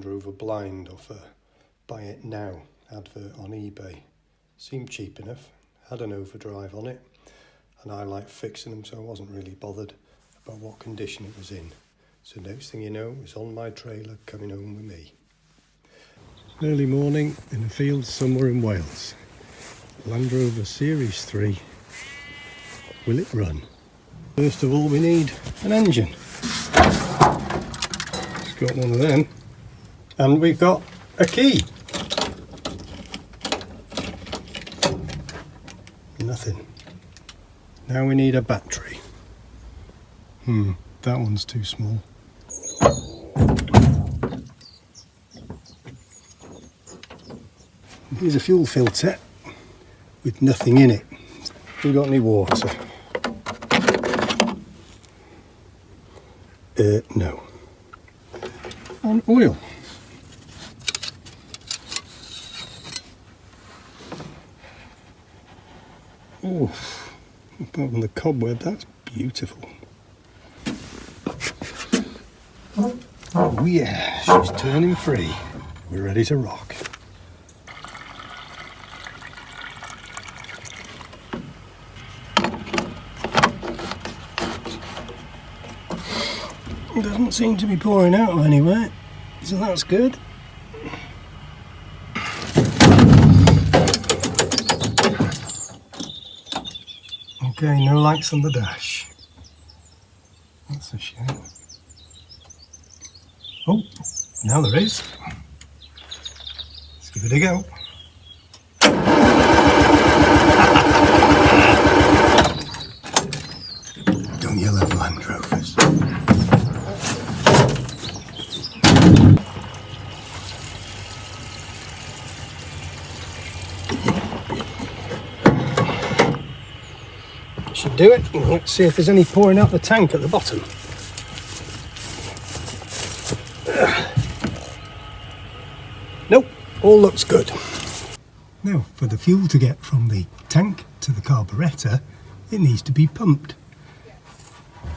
Rover blind off a buy it now advert on eBay. Seemed cheap enough, had an overdrive on it, and I like fixing them, so I wasn't really bothered about what condition it was in. So next thing you know, it's on my trailer coming home with me. Early morning in a field somewhere in Wales. Land Rover Series 3. Will it run? First of all, we need an engine. It's got one of them. And we've got a key. Nothing. Now we need a battery. That one's too small. Here's a fuel filter with nothing in it. Have we got any water? No. And oil. Oh, apart from the cobweb, that's beautiful. Oh yeah, she's turning free. We're ready to rock. It doesn't seem to be pouring out of anywhere, so that's good. Okay, no lights on the dash. That's a shame. Oh, now there is. Let's give it a go. Don't you love Land Rovers? Should do it. Let's see if there's any pouring out the tank at the bottom. Nope, all looks good. Now, for the fuel to get from the tank to the carburettor, it needs to be pumped.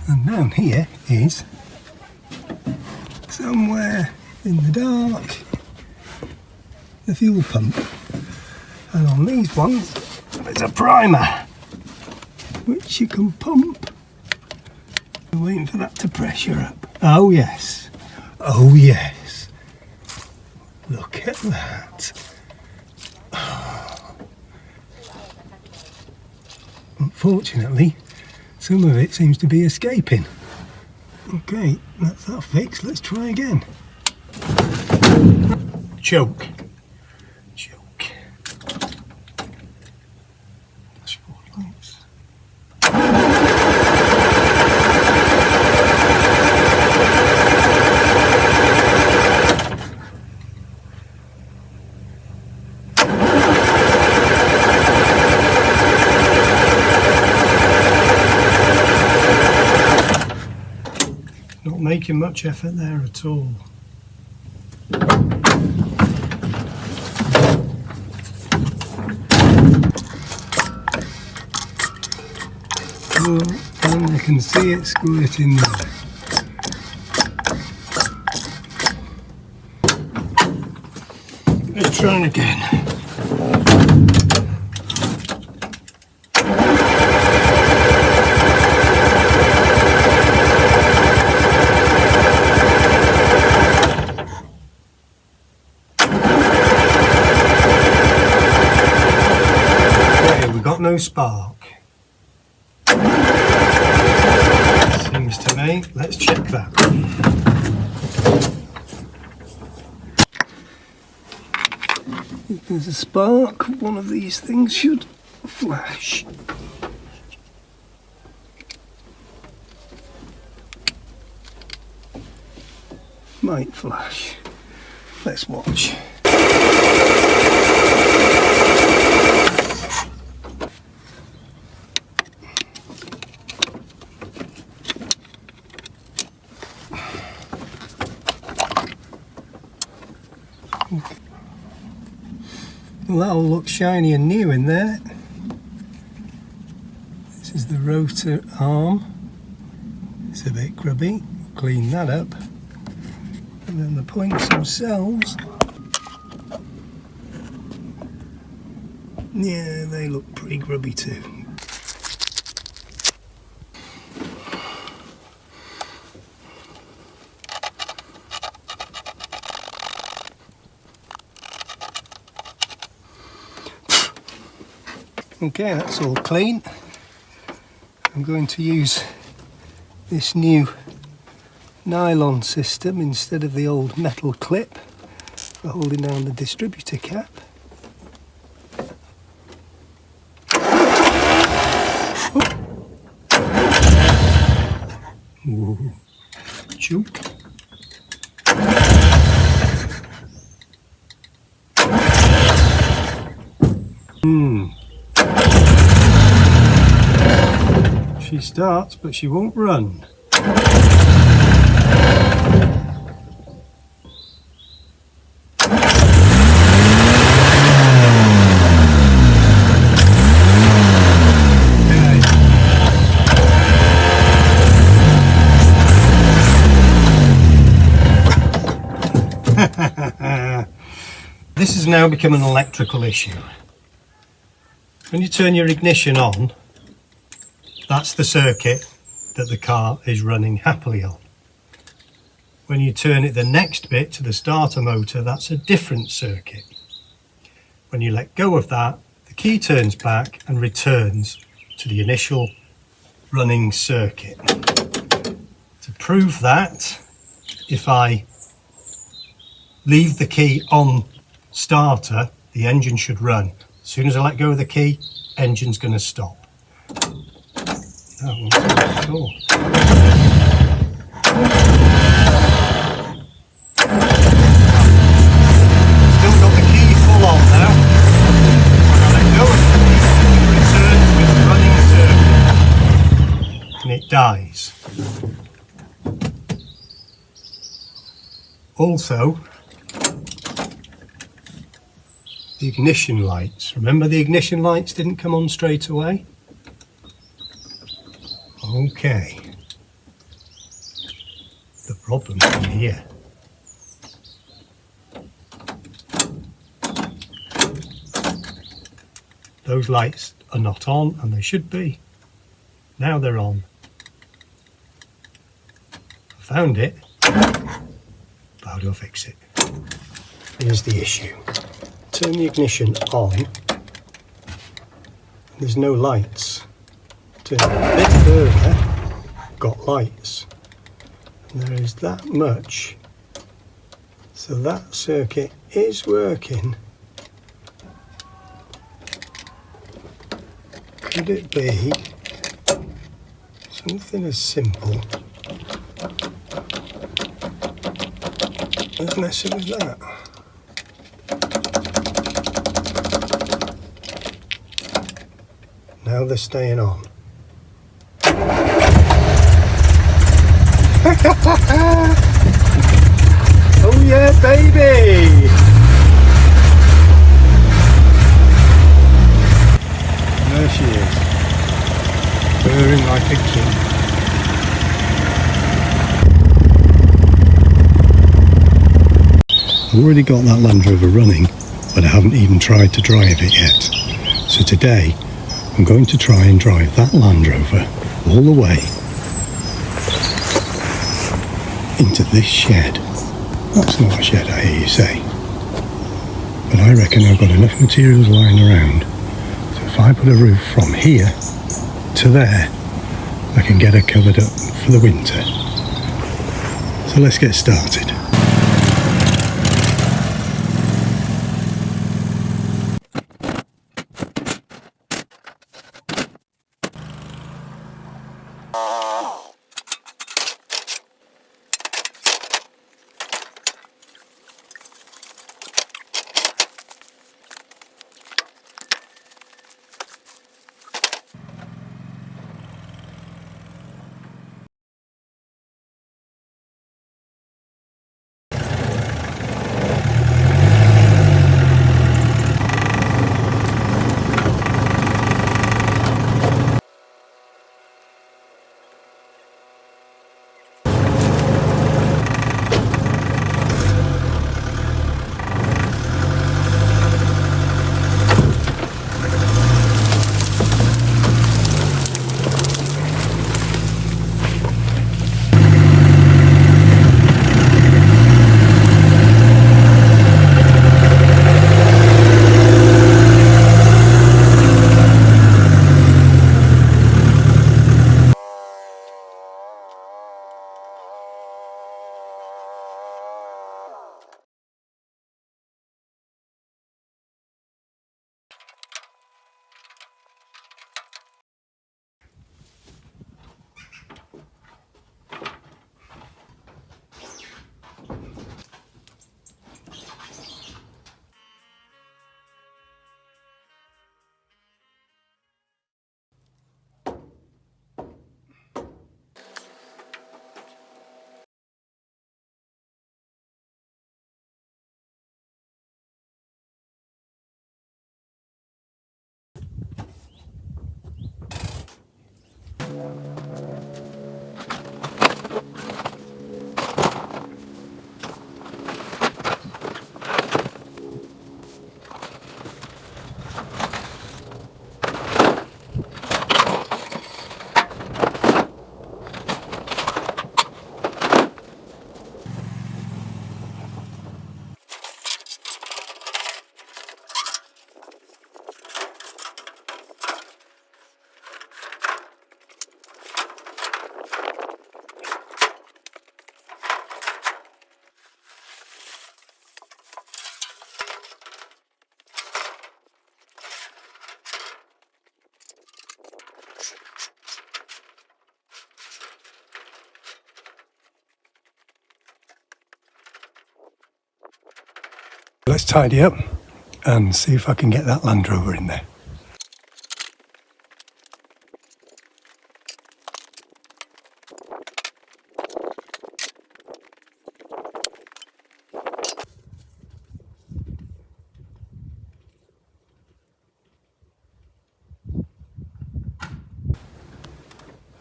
And down here is, somewhere in the dark, the fuel pump. And on these ones, there's a primer, which you can pump. I'm waiting for that to pressure up. Oh yes, oh yes. Look at that. Oh. Unfortunately, some of it seems to be escaping. Okay, that's that fixed. Let's try again. Choke. Choke. Dashboard lights. Not making much effort there at all. Oh, and you can see it squirting there. Let's try it again. No spark. Seems to me. Let's check that. If there's a spark, one of these things should flash. Might flash. Let's watch. Well, that all looks shiny and new in there. This is the rotor arm. It's a bit grubby. Clean that up. And then the points themselves, yeah, they look pretty grubby too. Okay, that's all clean. I'm going to use this new nylon system instead of the old metal clip for holding down the distributor cap. Ooh. Choke. She starts, but she won't run. This has now become an electrical issue. When you turn your ignition on, that's the circuit that the car is running happily on. When you turn it the next bit to the starter motor, that's a different circuit. When you let go of that, the key turns back and returns to the initial running circuit. To prove that, if I leave the key on starter, the engine should run. As soon as I let go of the key, engine's going to stop. That one's cool. Still got the key full on now. When I let go of the key, it returns with running circuit and it dies. Also, the ignition lights. Remember, the ignition lights didn't come on straight away? Okay. The problem's in here. Those lights are not on, and they should be. Now they're on. I found it, but how do I fix it? Here's the issue. Turn the ignition on, there's no lights. Turn it a bit further, got lights. And there is that much. So that circuit is working. Could it be something as simple as messing with that? Now they're staying on. Oh yeah, baby! There she is, purring like a king. I've already got that Land Rover running, but I haven't even tried to drive it yet. So today, I'm going to try and drive that Land Rover all the way into this shed. That's not a shed, I hear you say. But I reckon I've got enough materials lying around, so if I put a roof from here to there, I can get her covered up for the winter. So let's get started. Let's tidy up and see if I can get that Land Rover in there.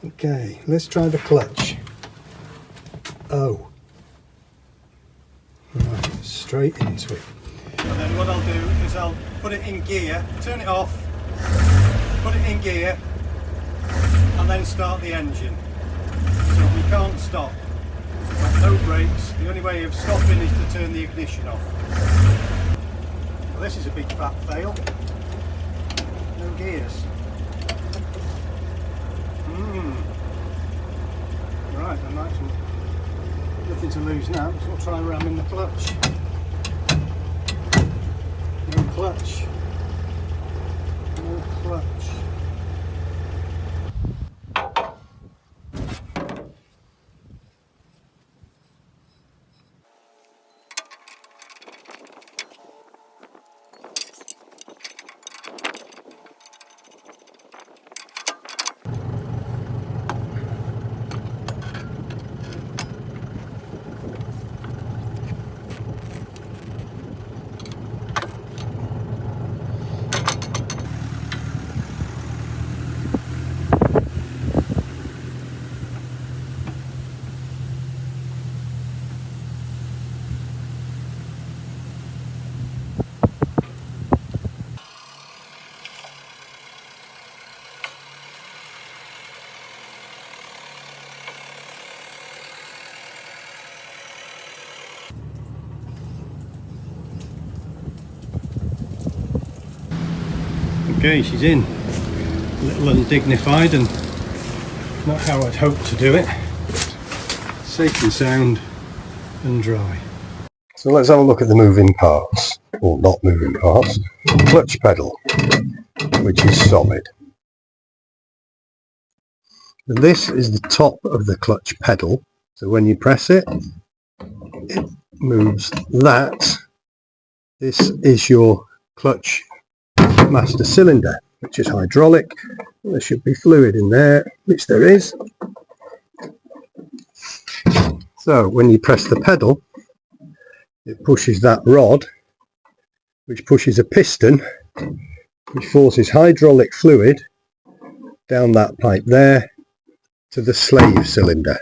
Okay, let's try the clutch. Oh. Right, straight into it. And then what I'll do is I'll put it in gear, turn it off, put it in gear, and then start the engine. So we can't stop. We've got no brakes. The only way of stopping is to turn the ignition off. Well, this is a big fat fail. No gears. Right, then that's nothing to lose now, so we'll try ramming the clutch. No clutch. No clutch. Okay, she's in. A little undignified and not how I'd hoped to do it. Safe and sound and dry. So let's have a look at the moving parts, or not moving parts. Clutch pedal, which is solid. This is the top of the clutch pedal, so when you press it, it moves that. This is your clutch master cylinder, which is hydraulic. There should be fluid in there, which there is. So when you press the pedal, it pushes that rod, which pushes a piston, which forces hydraulic fluid down that pipe there to the slave cylinder.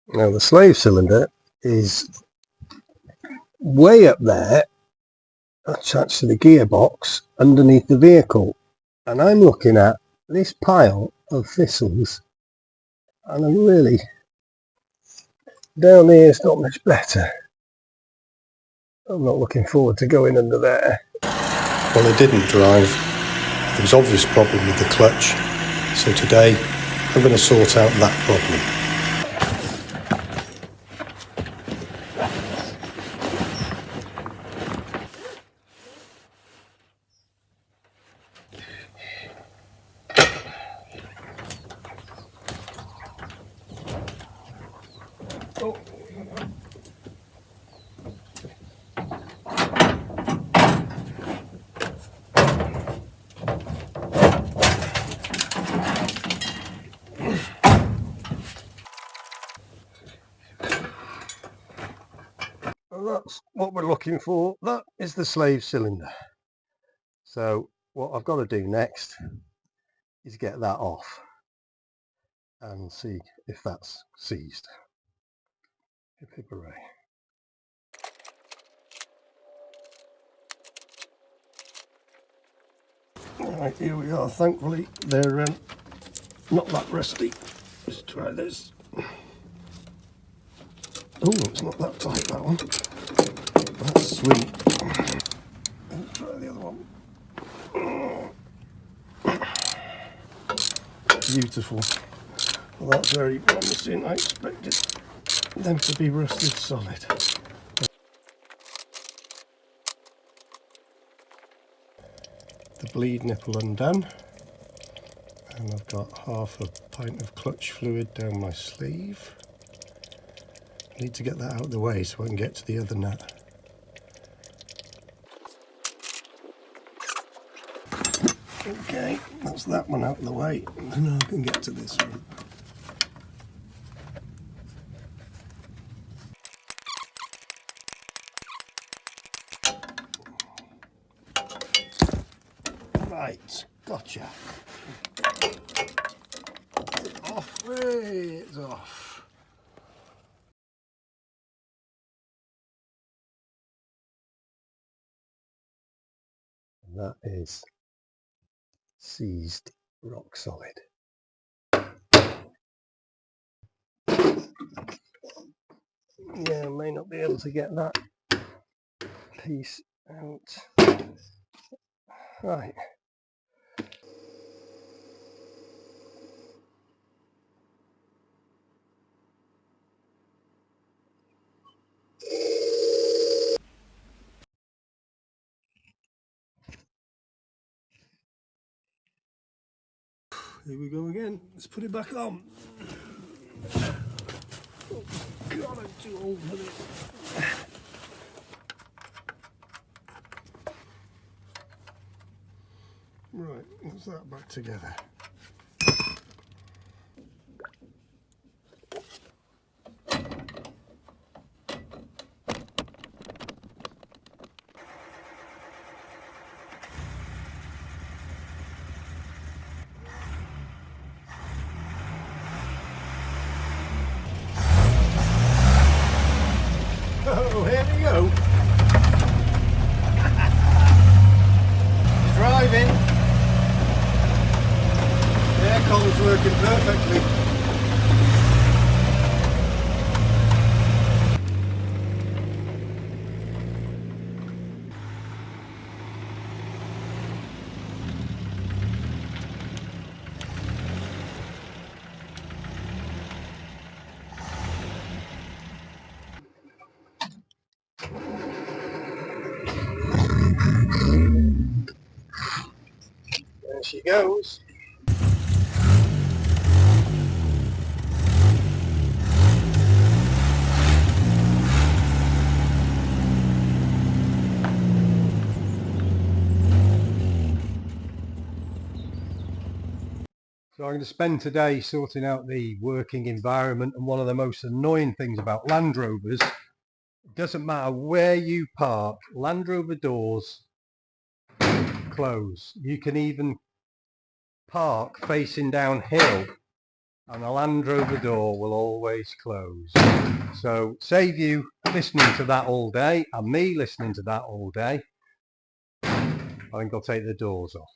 Now the slave cylinder is way up there, attached to the gearbox underneath the vehicle, and I'm looking at this pile of thistles and I'm really, down here it's not much better. I'm not looking forward to going under there. Well, it didn't drive. There was obvious problem with the clutch, so today I'm going to sort out that problem. That's what we're looking for. That is the slave cylinder. So what I've got to do next is get that off and see if that's seized. Hip hip hooray. Right, here we are. Thankfully they're not that rusty. Let's try this. Oh, it's not that tight, that one. That's sweet. Let's try the other one. Beautiful. Well, that's very promising. I expected them to be rusted solid. The bleed nipple undone, and I've got half a pint of clutch fluid down my sleeve. I need to get that out of the way so I can get to the other nut. Okay, that's that one out of the way, and now I can get to this one. Right, gotcha. It's off, it's off. And that is seized rock solid. Yeah, I may not be able to get that piece out. Right. Here we go again. Let's put it back on. Oh God, I'm too old for this. Right, what's that back together? Oh, here we go. Driving. The aircon's working perfectly. There she goes. So I'm going to spend today sorting out the working environment, and one of the most annoying things about Land Rovers, it doesn't matter where you park, Land Rover doors close. You can even park facing downhill and the Land Rover door will always close. So save you listening to that all day and me listening to that all day, I think I'll take the doors off.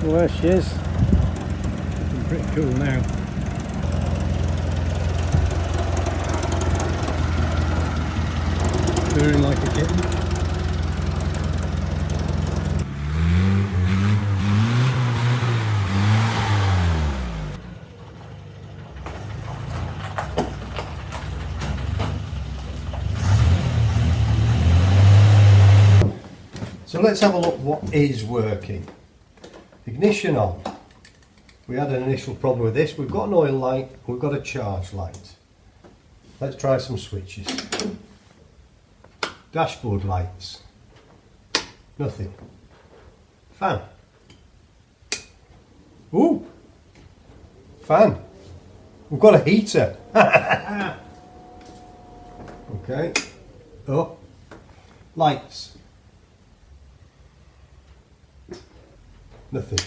Well, there she is. Looking pretty cool now. Purring like a kitten. So let's have a look what is working. Ignition on. We had an initial problem with this. We've got an oil light, we've got a charge light. Let's try some switches. Dashboard lights. Nothing. Fan. Ooh! Fan. We've got a heater. Okay. Oh. Lights. Nothing.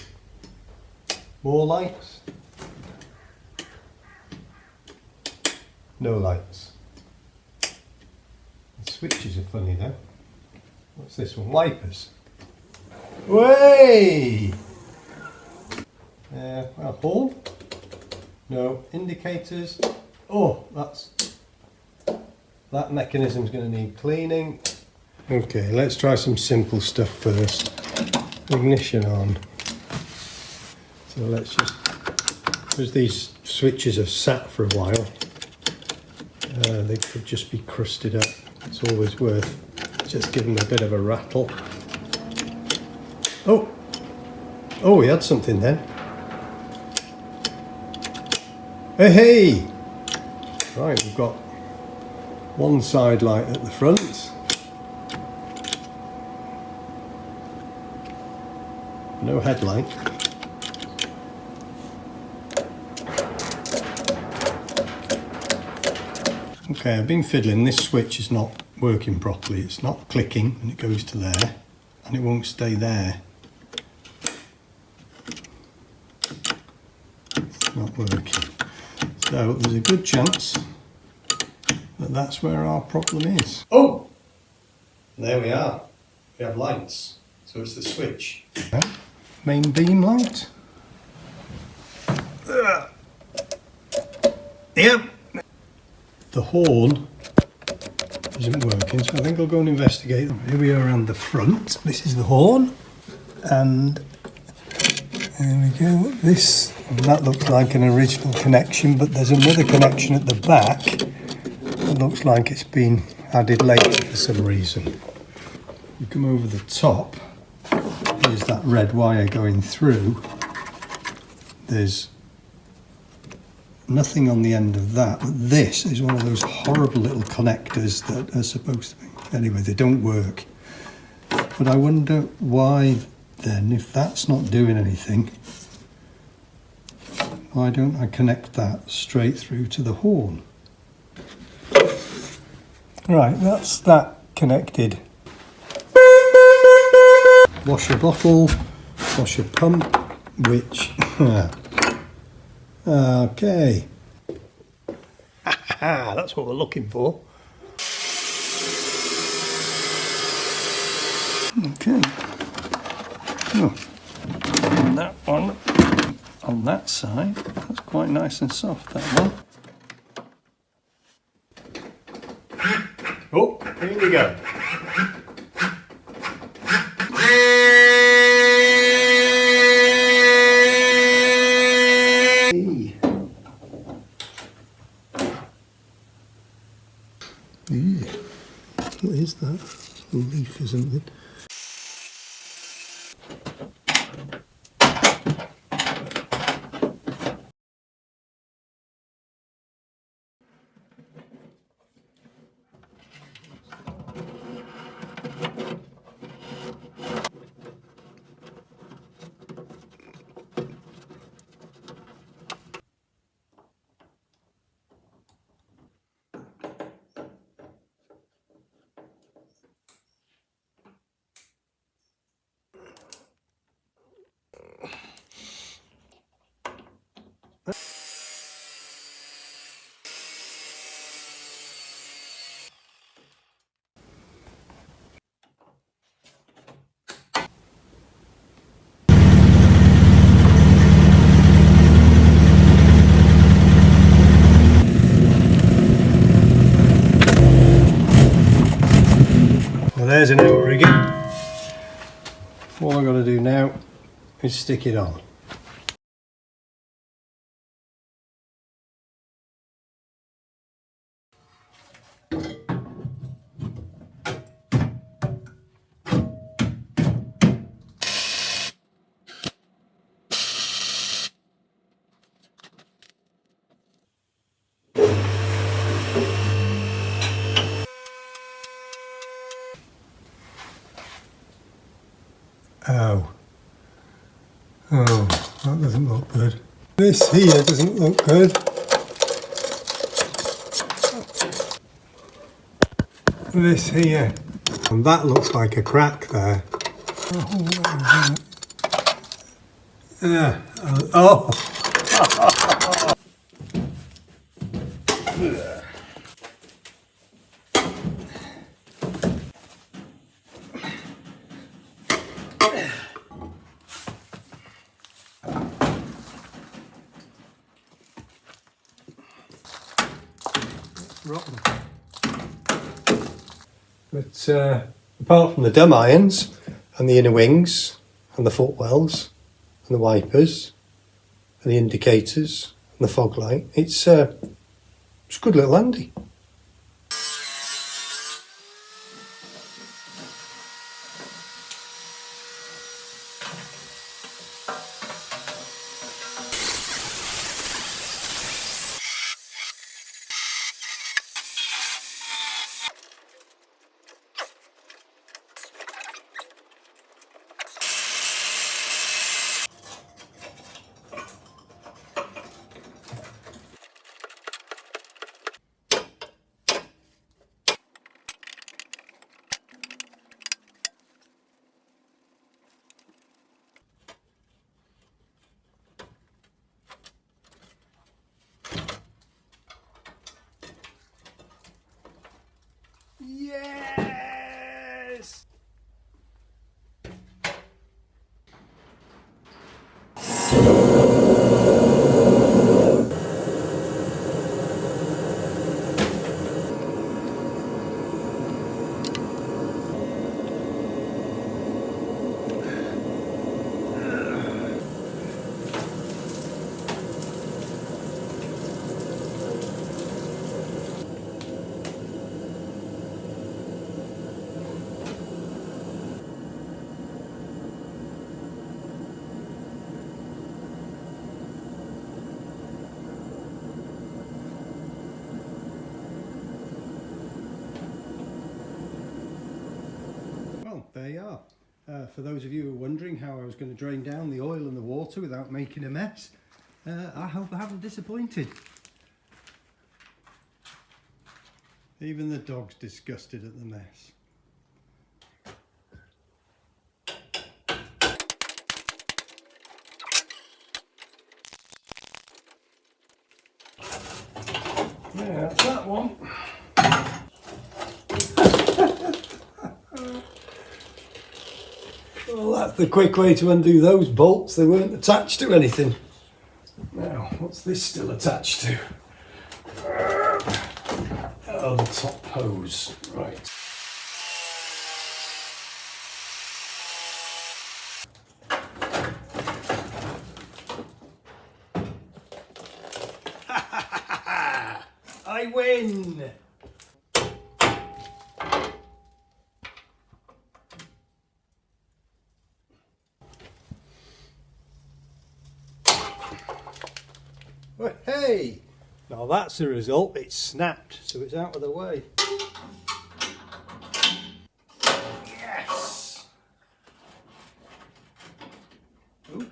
More lights. No lights. The switches are funny though. What's this one? Wipers. Way! A horn? No. Indicators. Oh, that mechanism's going to need cleaning. Okay, let's try some simple stuff first. Ignition on. So let's just, because these switches have sat for a while, they could just be crusted up. It's always worth just giving them a bit of a rattle. Oh, we had something then. Hey! Right, we've got one side light at the front. No headlight. Okay, I've been fiddling. This switch is not working properly. It's not clicking and it goes to there and it won't stay there. It's not working. So there's a good chance that that's where our problem is. Oh! There we are. We have lights. So it's the switch. Main beam light. Yep. The horn isn't working, so I think I'll go and investigate. Here we are around the front. This is the horn, and there we go. That looks like an original connection, but there's another connection at the back that looks like it's been added later for some reason. You come over the top. There's that red wire going through. There's nothing on the end of that. But this is one of those horrible little connectors that are supposed to be. Anyway, they don't work. But I wonder why then, if that's not doing anything, why don't I connect that straight through to the horn? Right, that's that connected. Washer bottle, washer pump, which, okay. That's what we're looking for. Okay. Oh. And that one on that side, that's quite nice and soft, that one. Oh, here we go. Yeah. What is that? A leaf or something? Well, there's an outrigging. All I've got to do now is stick it on. Oh, that doesn't look good. This here doesn't look good. This here. And that looks like a crack there. Oh! Rotten. But apart from the dumb irons and the inner wings and the footwells and the wipers and the indicators and the fog light, it's a good little handy. Yes! There you are. For those of you who are wondering how I was going to drain down the oil and the water without making a mess, I hope I haven't disappointed. Even the dog's disgusted at the mess. Yeah, that's that one. Well, that's the quick way to undo those bolts. They weren't attached to anything. Now, what's this still attached to? Oh, the top hose. Right. I win! Well, hey! Now that's the result. It's snapped, so it's out of the way. Yes! Ooh.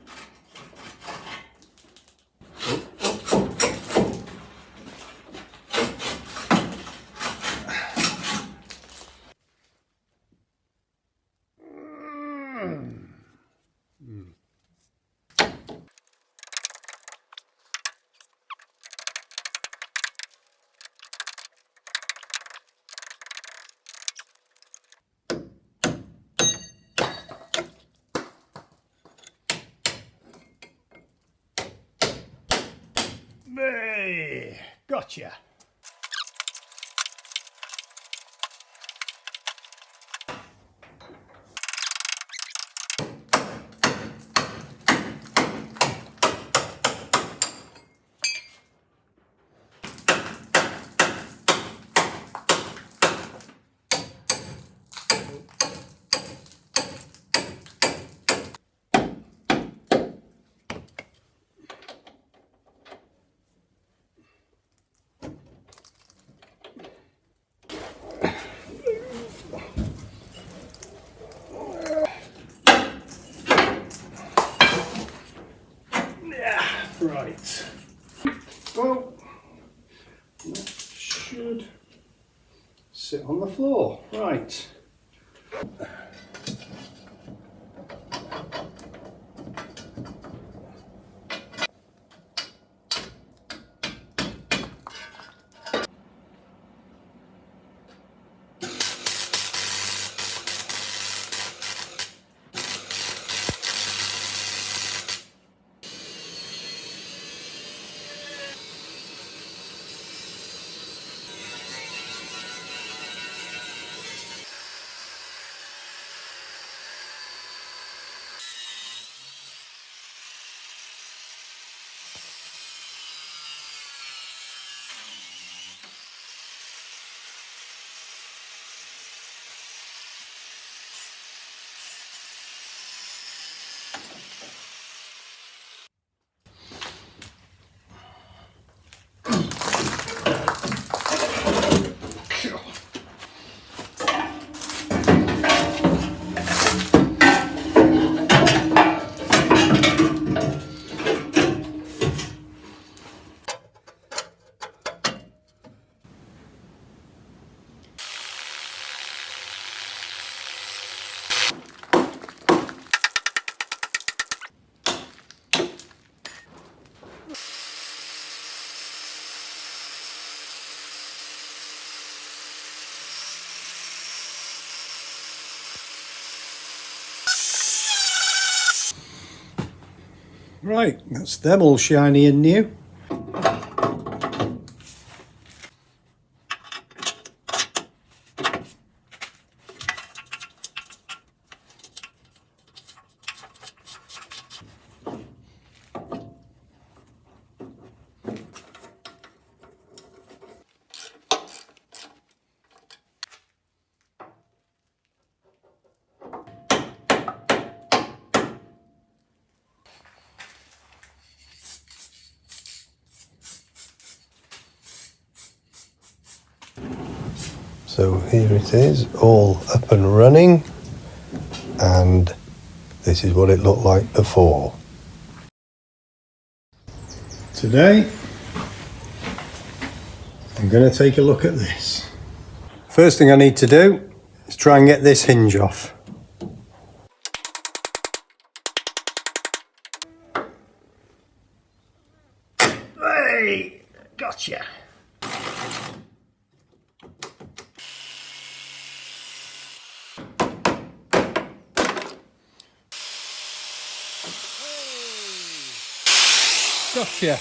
Hey, gotcha. Right. Well, that should sit on the floor. Right. Right, that's them all shiny and new. So here it is, all up and running, and this is what it looked like before. Today, I'm going to take a look at this. First thing I need to do is try and get this hinge off. Hey, gotcha. Gotcha.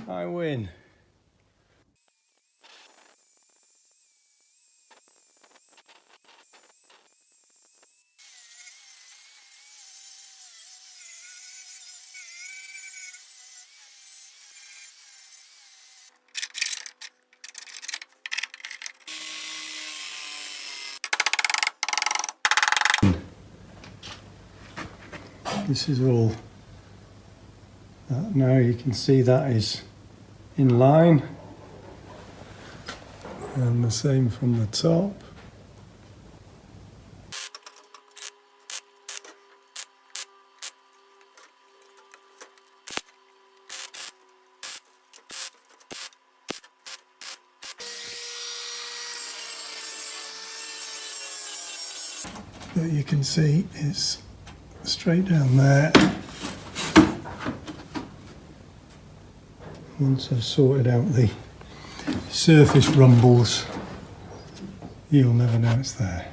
I win. This is all. Now you can see that is in line, and the same from the top. That you can see is straight down there. Once I've sorted out the surface rumbles, you'll never know it's there.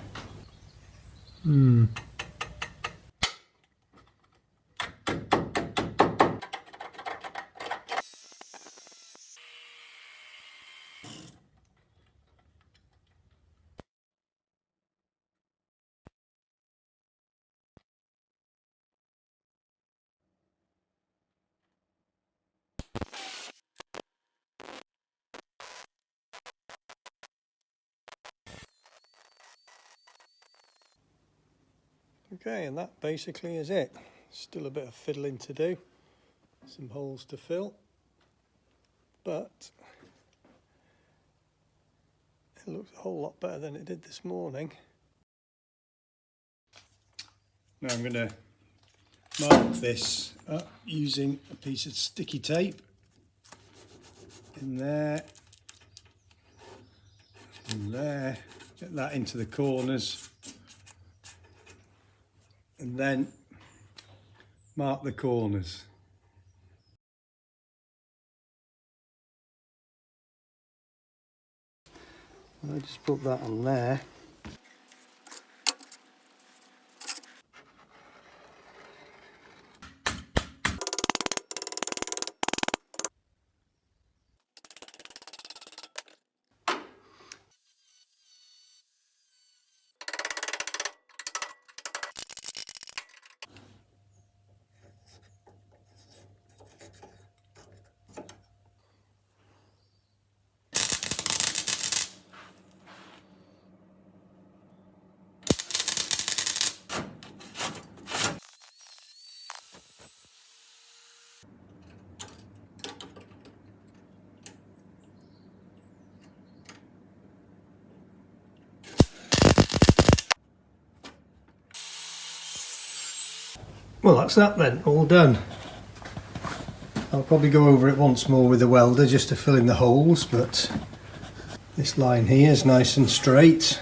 Okay, and that basically is it. Still a bit of fiddling to do, some holes to fill, but it looks a whole lot better than it did this morning. Now I'm going to mark this up using a piece of sticky tape in there, get that into the corners, and then mark the corners. I just put that on there. Well, that's that then, all done. I'll probably go over it once more with the welder just to fill in the holes, but this line here is nice and straight.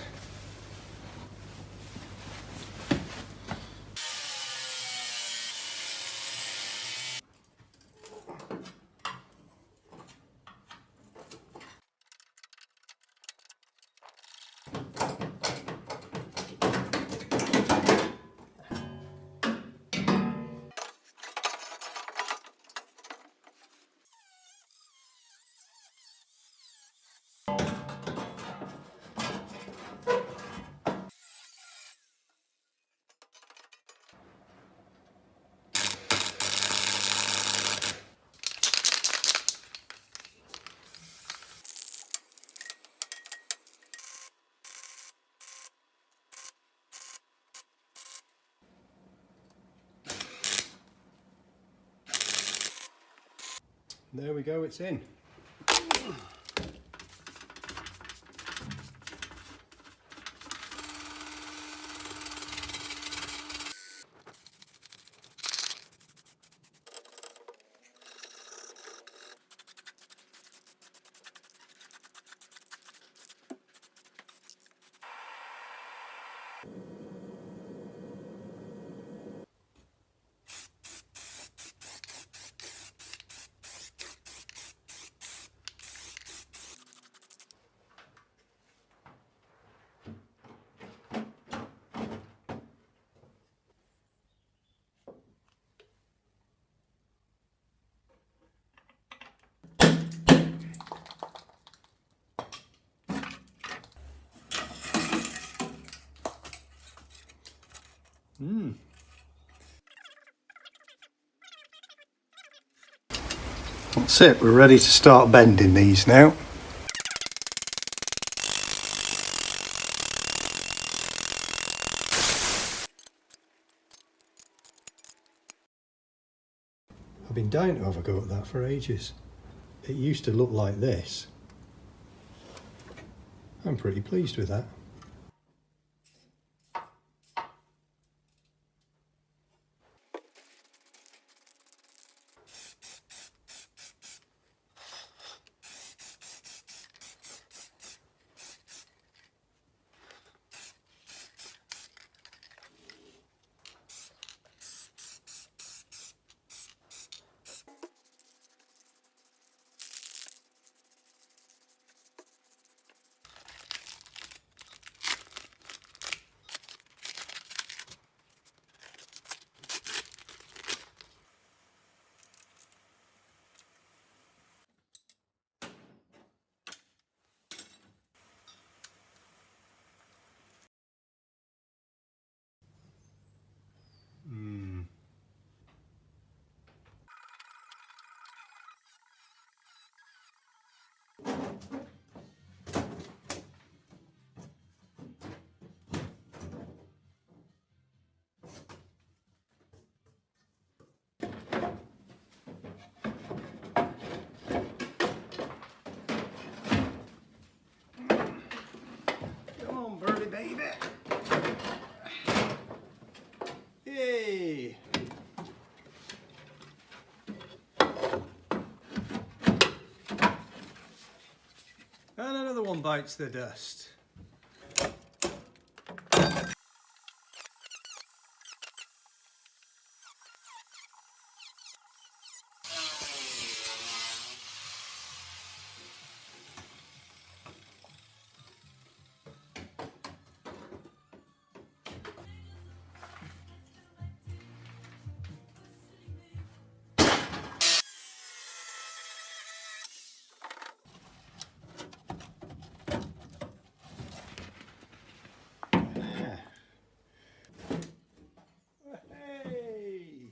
There we go, it's in. That's it, we're ready to start bending these now. I've been dying to have a go at that for ages. It used to look like this. I'm pretty pleased with that. Come on, birdie baby. Yay! And another one bites the dust. Hey!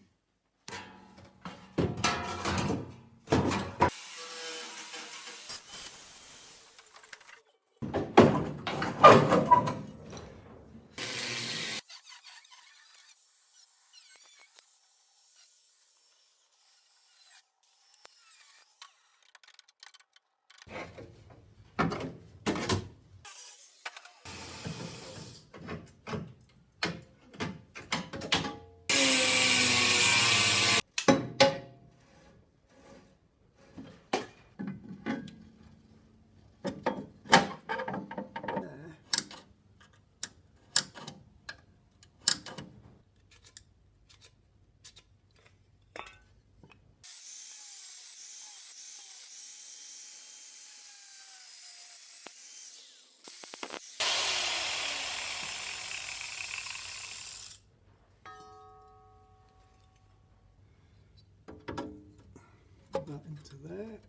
That into there.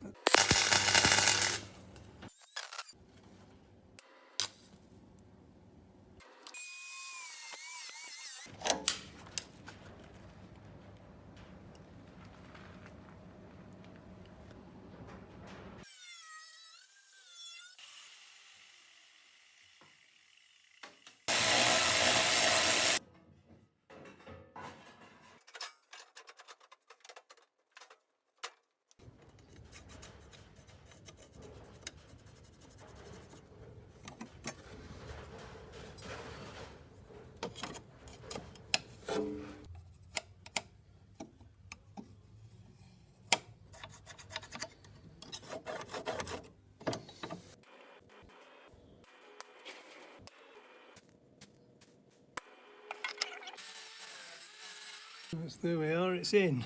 There we are, it's in.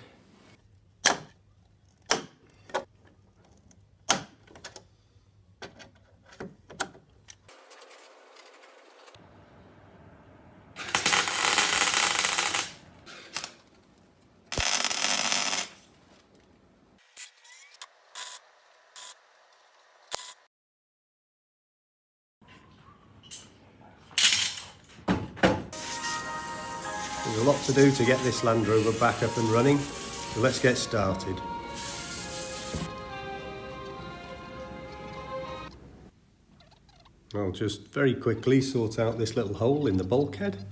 There's a lot to do to get this Land Rover back up and running, so let's get started. I'll just very quickly sort out this little hole in the bulkhead.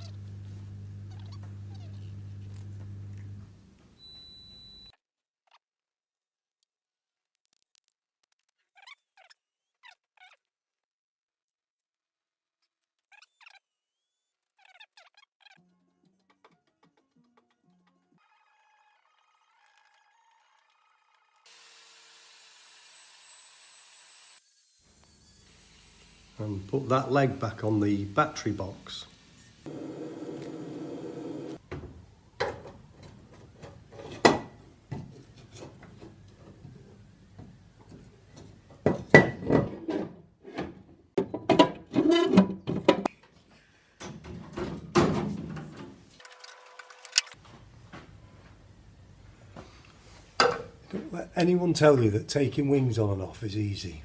And put that leg back on the battery box. Don't let anyone tell you that taking wings on and off is easy.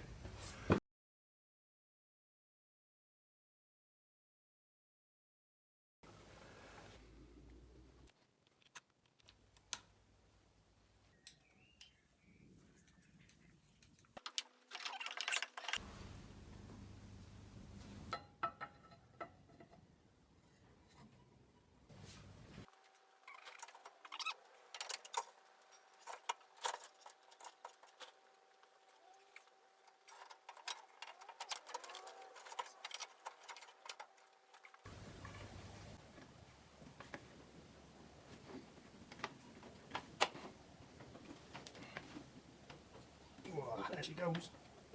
There she goes.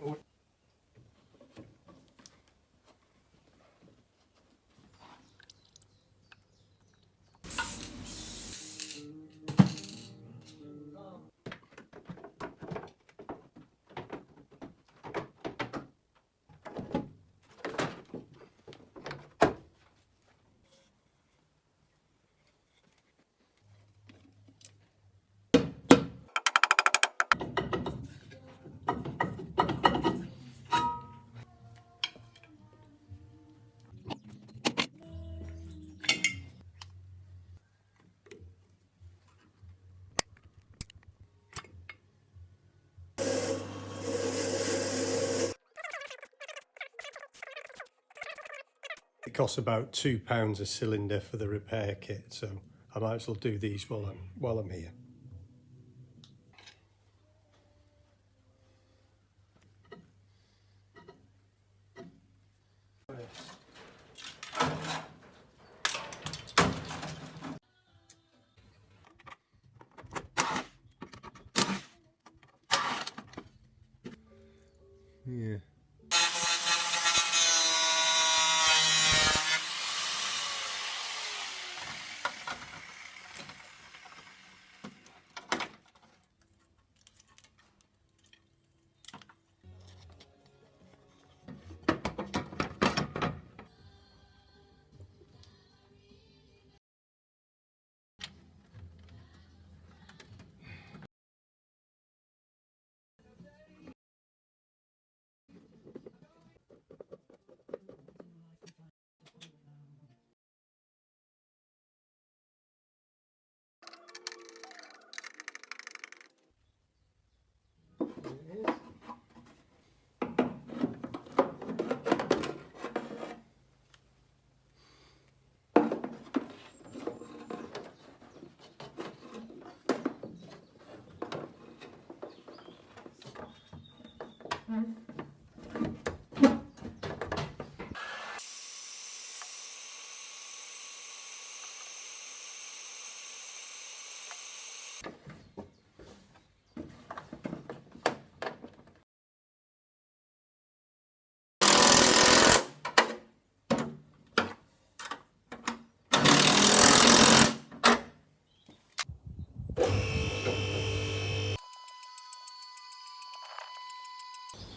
Oh. It costs about £2 a cylinder for the repair kit, so I might as well do these while I'm here. Yeah.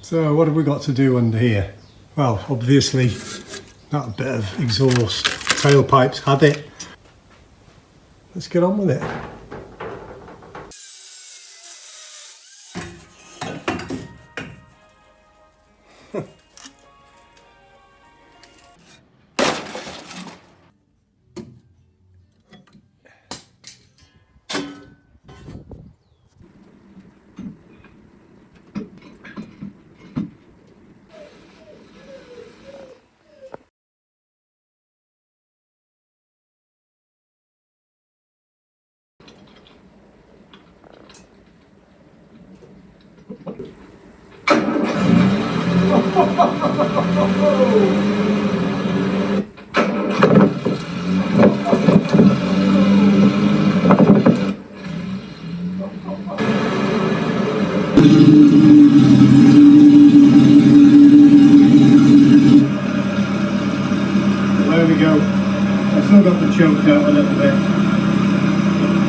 So what have we got to do under here? Well, obviously that bit of exhaust tailpipes had it. Let's get on with it. There we go. I've still got the choke out a little bit.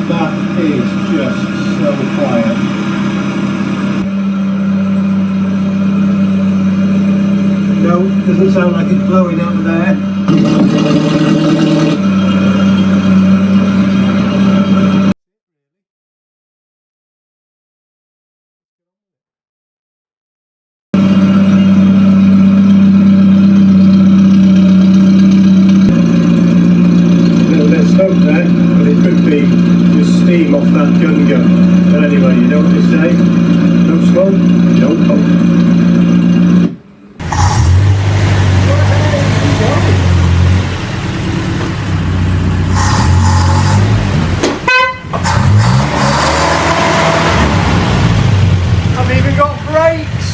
That is just so quiet. No, doesn't sound like it's blowing out of there. Smoke there, but it could be just steam off that gun. But anyway, you know what they say, no smoke, no coke. I've even got brakes!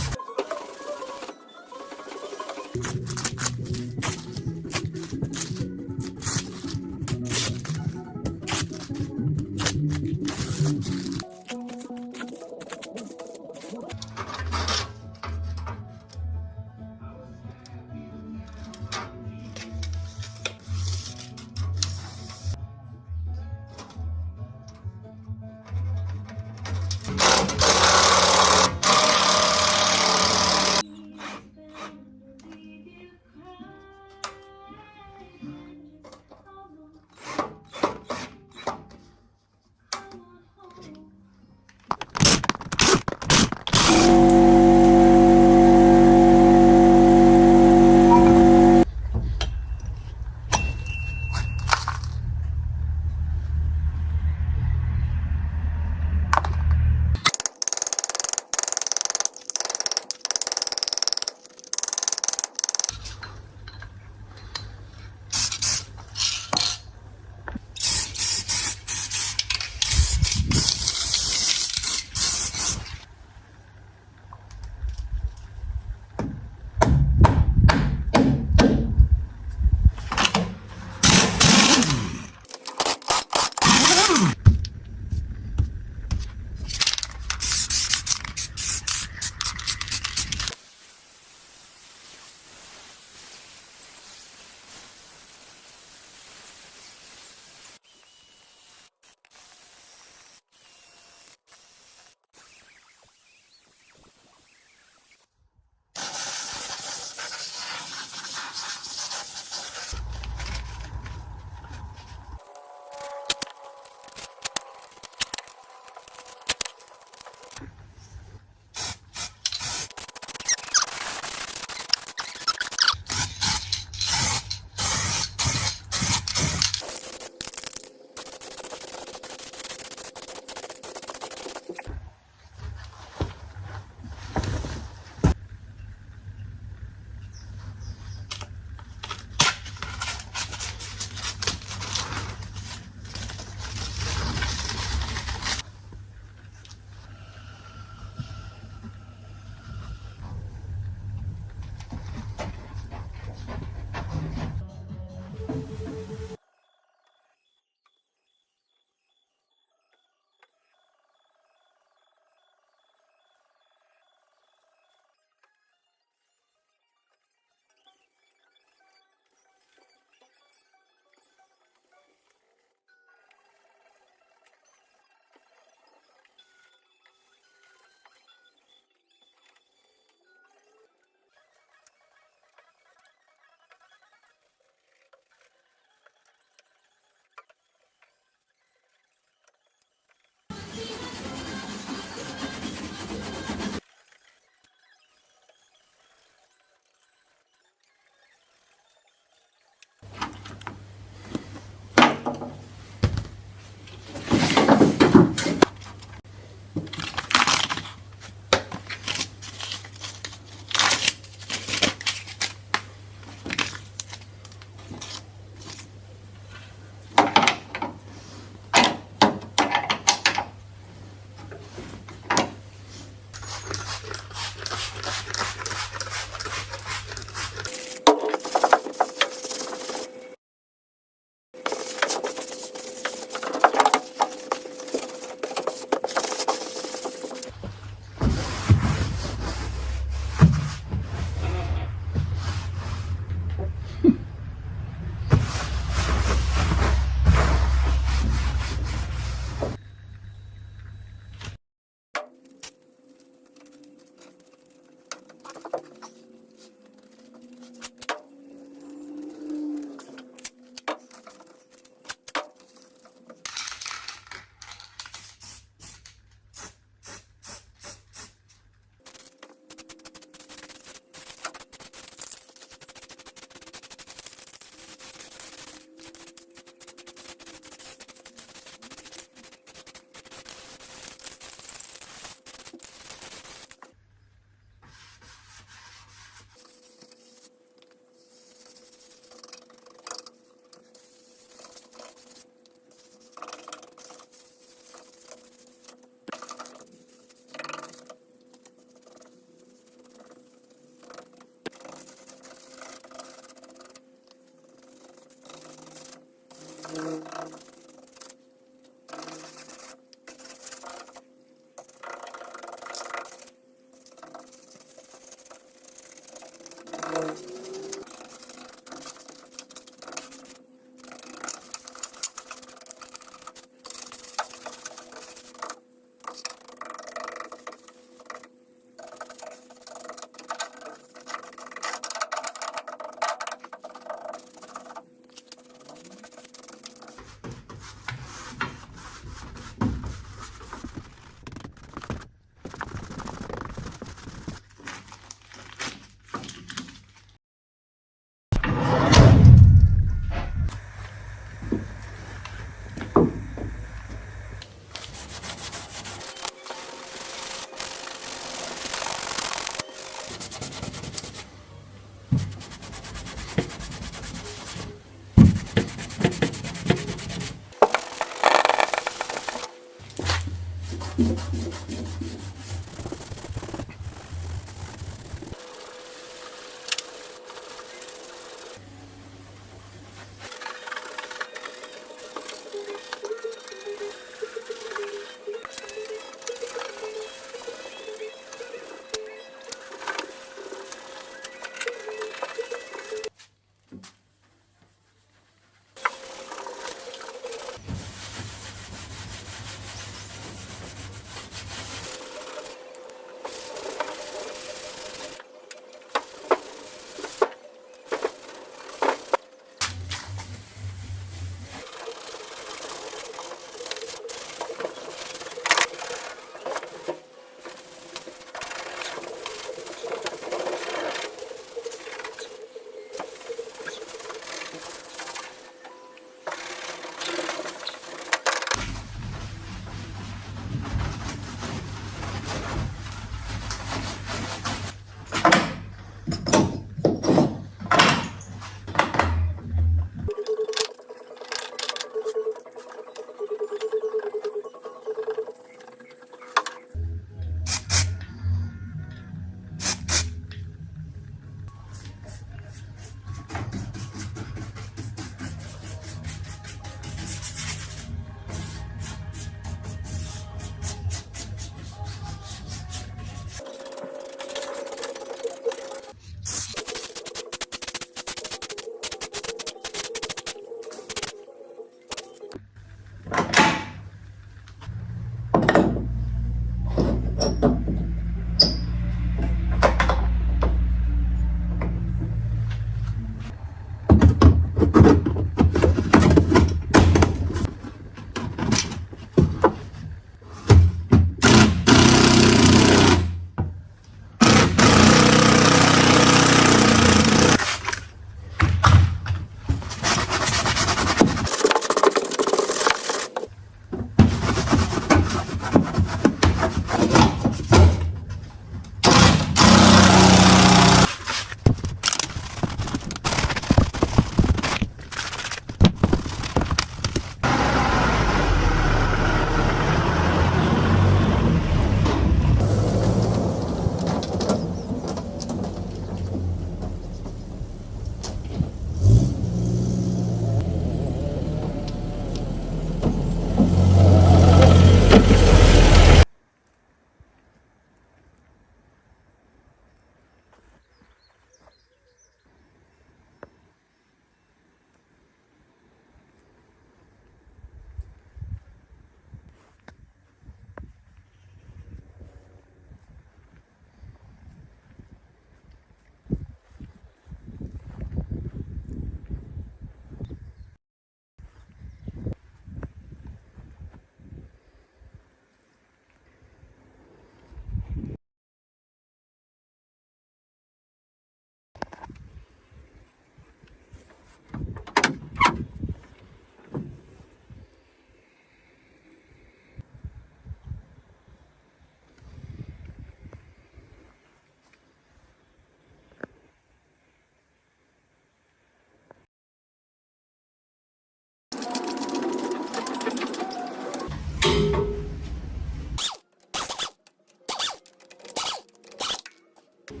Just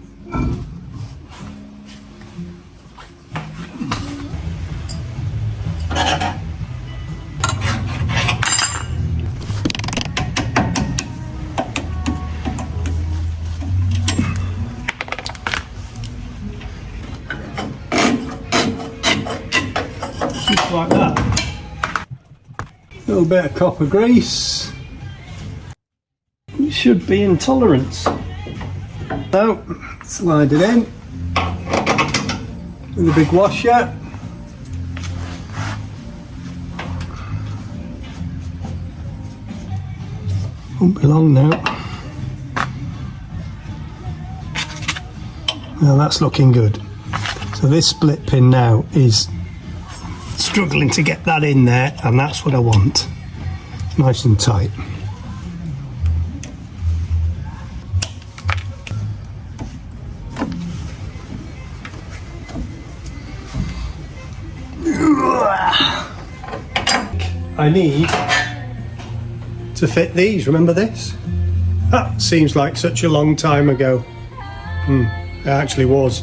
like that. A little bit of copper grease. It should be in tolerance. So, slide it in with a big washer. Won't be long now. Now that's looking good. So this split pin now is struggling to get that in there, and that's what I want. Nice and tight. I need to fit these, remember this? That seems like such a long time ago. It actually was.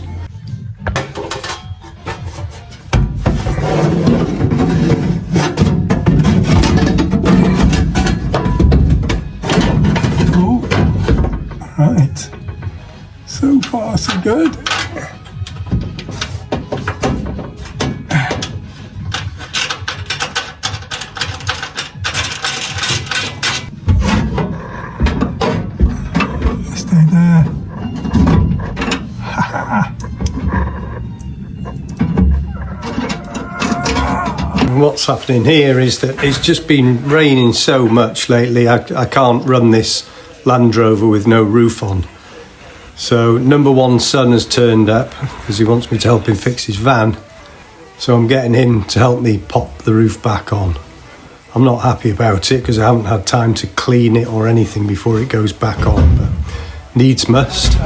Right, so far so good. Stay there. What's happening here is that it's just been raining so much lately. I can't run this Land Rover with no roof on. So number one son has turned up because he wants me to help him fix his van. So I'm getting him to help me pop the roof back on. I'm not happy about it because I haven't had time to clean it or anything before it goes back on, but needs must.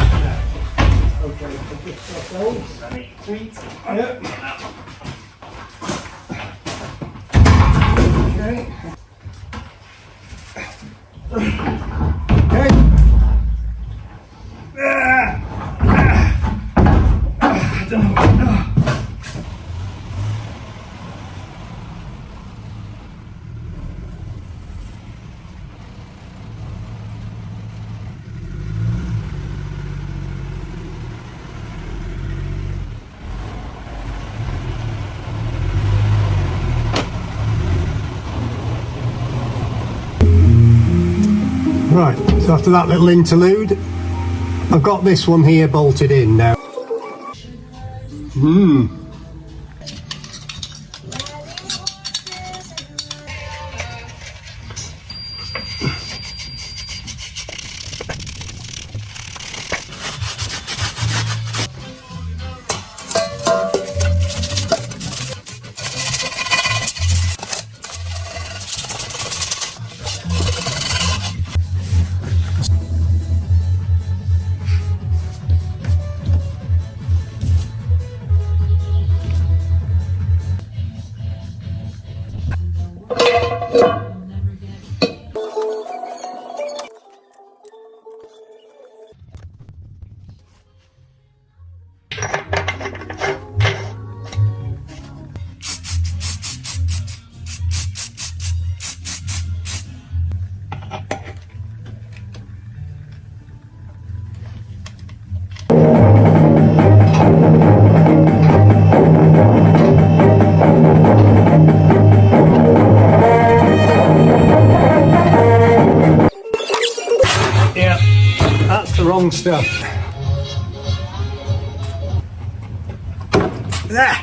Right, so after that little interlude, I've got this one here bolted in now. Wrong stuff. There.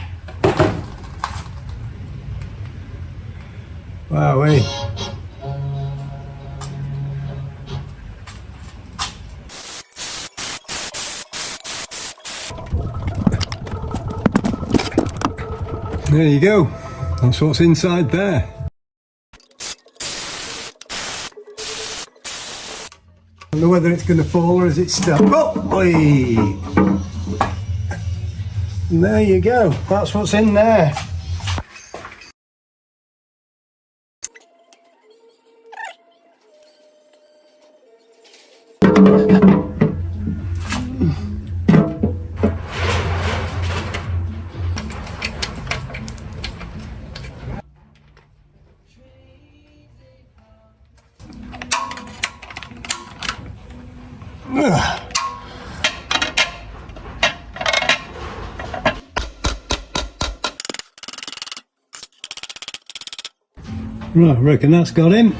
Wowee. There you go. That's what's inside there. I don't know whether it's going to fall or is it stuck. Oh, and there you go. That's what's in there. Right, I reckon that's got him.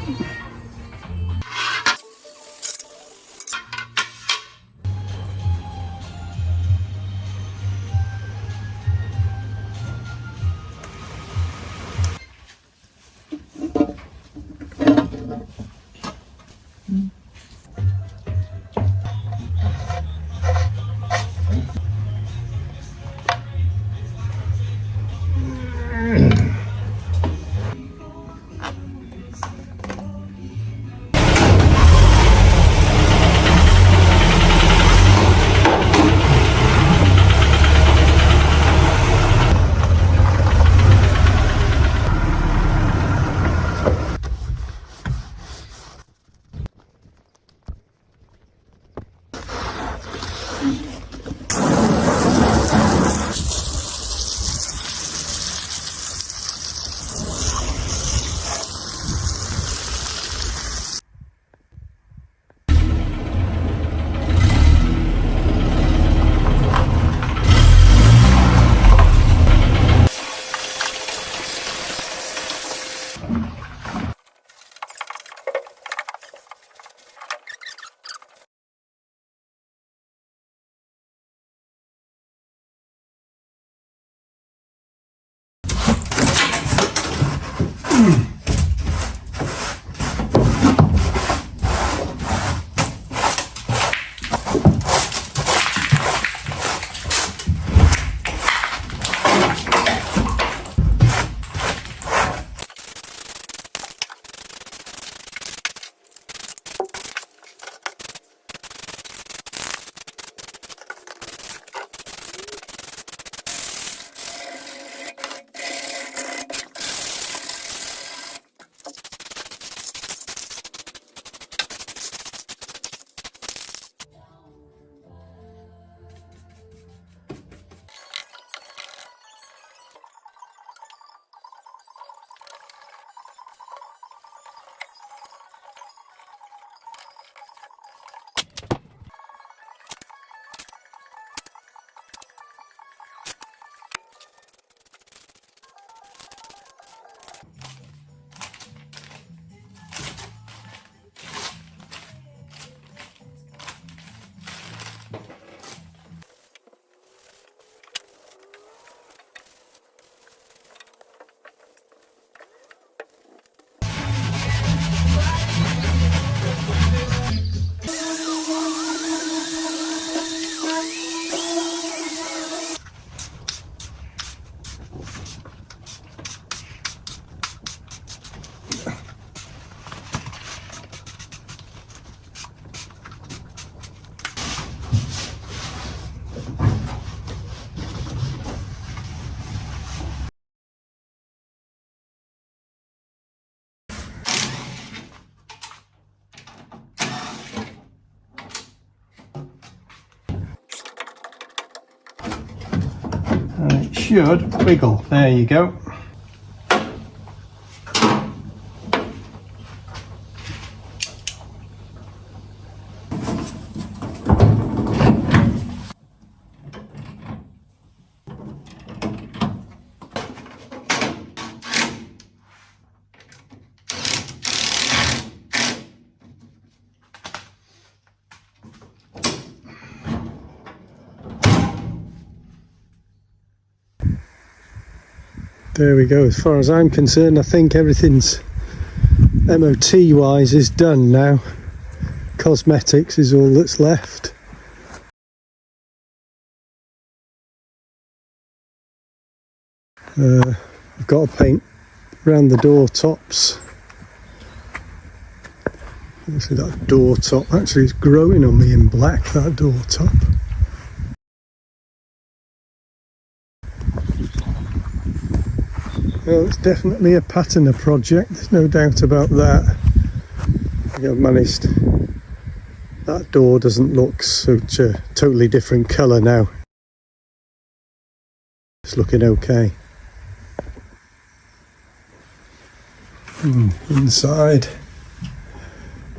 And it should wiggle. There you go. There we go. As far as I'm concerned, I think everything's MOT wise is done now. Cosmetics is all that's left. I've got to paint around the door tops. You see that door top actually is growing on me in black, that door top. Well, it's definitely a patina project, there's no doubt about that. I think I've managed. That door doesn't look such a totally different colour now. It's looking okay. Inside,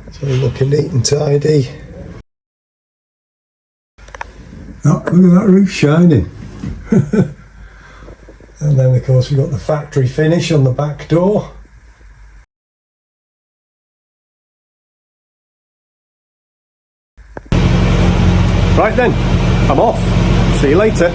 it's all looking neat and tidy. Oh, look at that roof shining. And then of course we've got the factory finish on the back door. Right then, I'm off. See you later.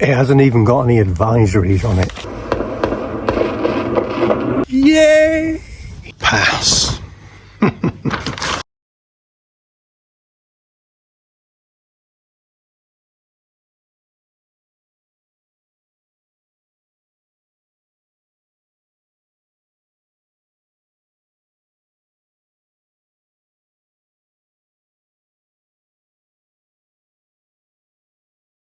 It hasn't even got any advisories on it.